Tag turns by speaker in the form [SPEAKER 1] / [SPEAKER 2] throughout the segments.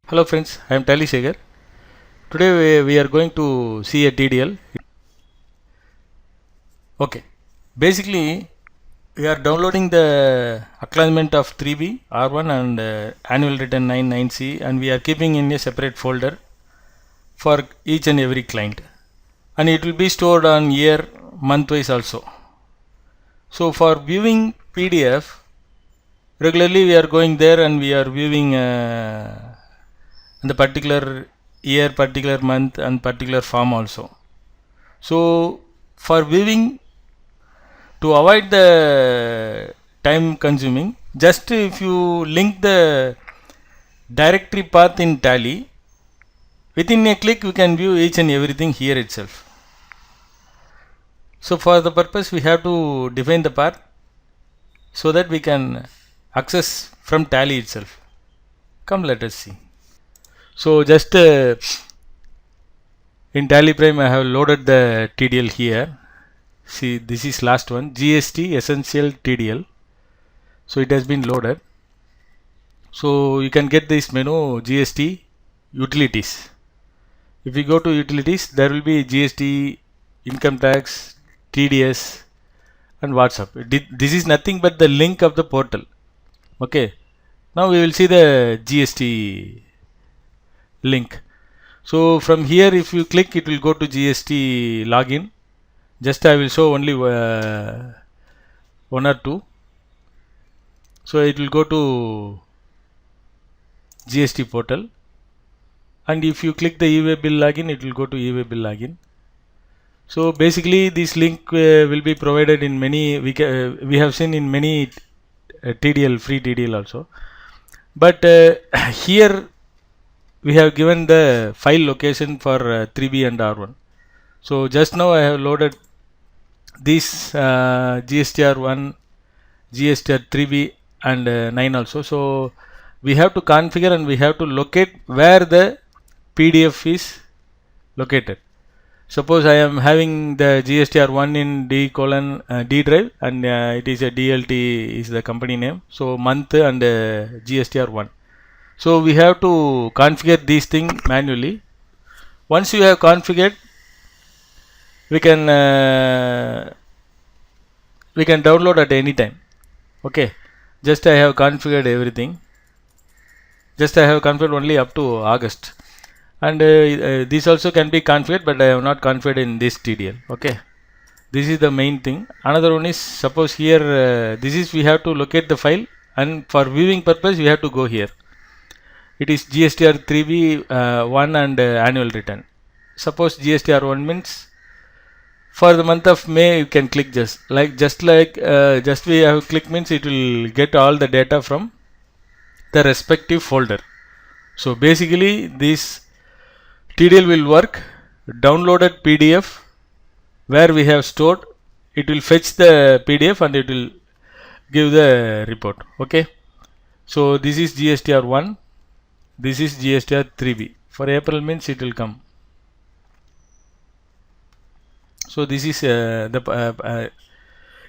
[SPEAKER 1] Hello friends, I am Tally Shekhar. Today we are going to see a TDL. Okay, basically we are downloading the acknowledgement of 3B, R1 and annual return 9C, and we are keeping in a separate folder for each and every client, and it will be stored on year month wise also. So for viewing PDF, regularly we are going there and we are viewing the particular year, particular month and particular form also. So for viewing, to avoid the time consuming, just if you link the directory path in Tally, within a click we can view each and everything here itself. So for the purpose we have to define the path so that we can access from Tally itself. Come, let us see. So just in Tally Prime I have loaded the TDL here. See, this is last one, GST Essential TDL. So it has been loaded. So you can get this menu, GST Utilities. If we go to Utilities, there will be GST, Income Tax, TDS and WhatsApp. This is nothing but the link of the portal. Okay. Now we will see the GST link. So from here if you click, it will go to GST login. Just I will show only one or two. So it will go to GST portal, and if you click the e-way bill login, it will go to e-way bill login. So basically this link will be provided in many, we have seen in many TDL, free TDL also, but here we have given the file location for 3B and R1. So just now I have loaded this GSTR1, GSTR3B and 9 also. So we have to configure and we have to locate where the PDF is located. Suppose I am having the GSTR1 in D drive and it is a DLT is the company name. So month and GSTR1. So we have to configure these things manually. Once you have configured, we can download at any time. Okay, just I have configured everything. Just I have configured only up to August, and this also can be configured, but I have not configured in this TDL. Okay, this is the main thing. Another one is, suppose here this is, we have to locate the file, and for viewing purpose we have to go here. It is GSTR 3B 1 and annual return. Suppose GSTR 1 means for the month of May, you can click just we have click means it will get all the data from the respective folder. So basically this TDL will work. Downloaded PDF where we have stored, it will fetch the PDF and it will give the report. Okay, so this is GSTR 1, this is GSTR 3B. For April means it will come. So this is the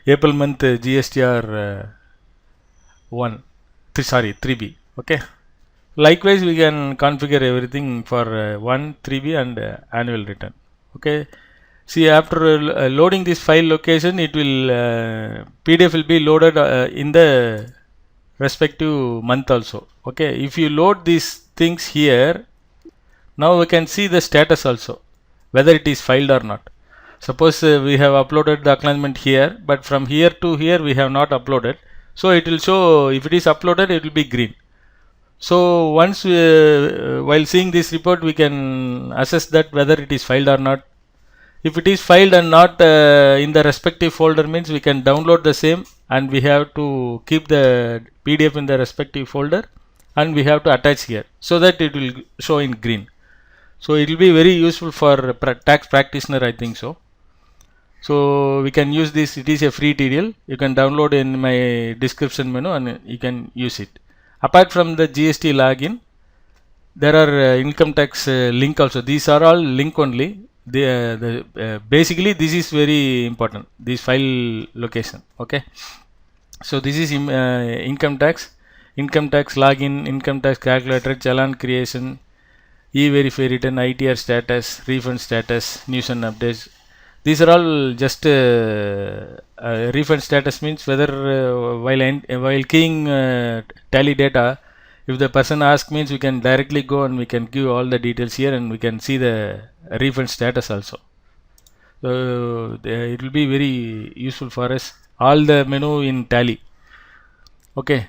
[SPEAKER 1] April month GSTR 3B. Okay. Likewise, we can configure everything for 1, 3B and annual return. Okay. See, after loading this file location, it will PDF will be loaded in the respective month also. Okay. If you load these things here, now we can see the status also, whether it is filed or not. Suppose we have uploaded the acknowledgement here, but from here to here we have not uploaded. So it will show, if it is uploaded, it will be green. So once while seeing this report, we can assess that whether it is filed or not. If it is filed and not in the respective folder, means we can download the same and we have to keep the PDF in the respective folder and we have to attach here so that it will show in green. So it will be very useful for tax practitioner, I think so. So we can use this. It is a free TDL. You can download in my description menu and you can use it. Apart from the GST login, there are income tax link also. These are all link only. Basically this is very important, this file location. Okay, so this is income tax. income tax login, income tax calculator, challan creation, e-verify return, ITR status, refund status, news and updates. These are all just refund status means whether while keying tally data, if the person asks means we can directly go and we can give all the details here and we can see the refund status also. So it will be very useful for us. All the menu in tally. Okay.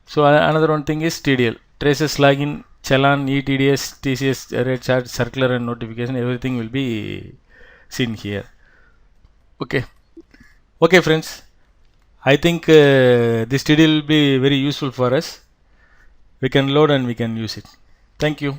[SPEAKER 1] So another one thing is TDL. Traces login, challan, ETDS, TCS, rate chart, circular and notification. Everything will be seen here. Okay. Okay, friends. I think this TDL will be very useful for us. We can load and we can use it. Thank you.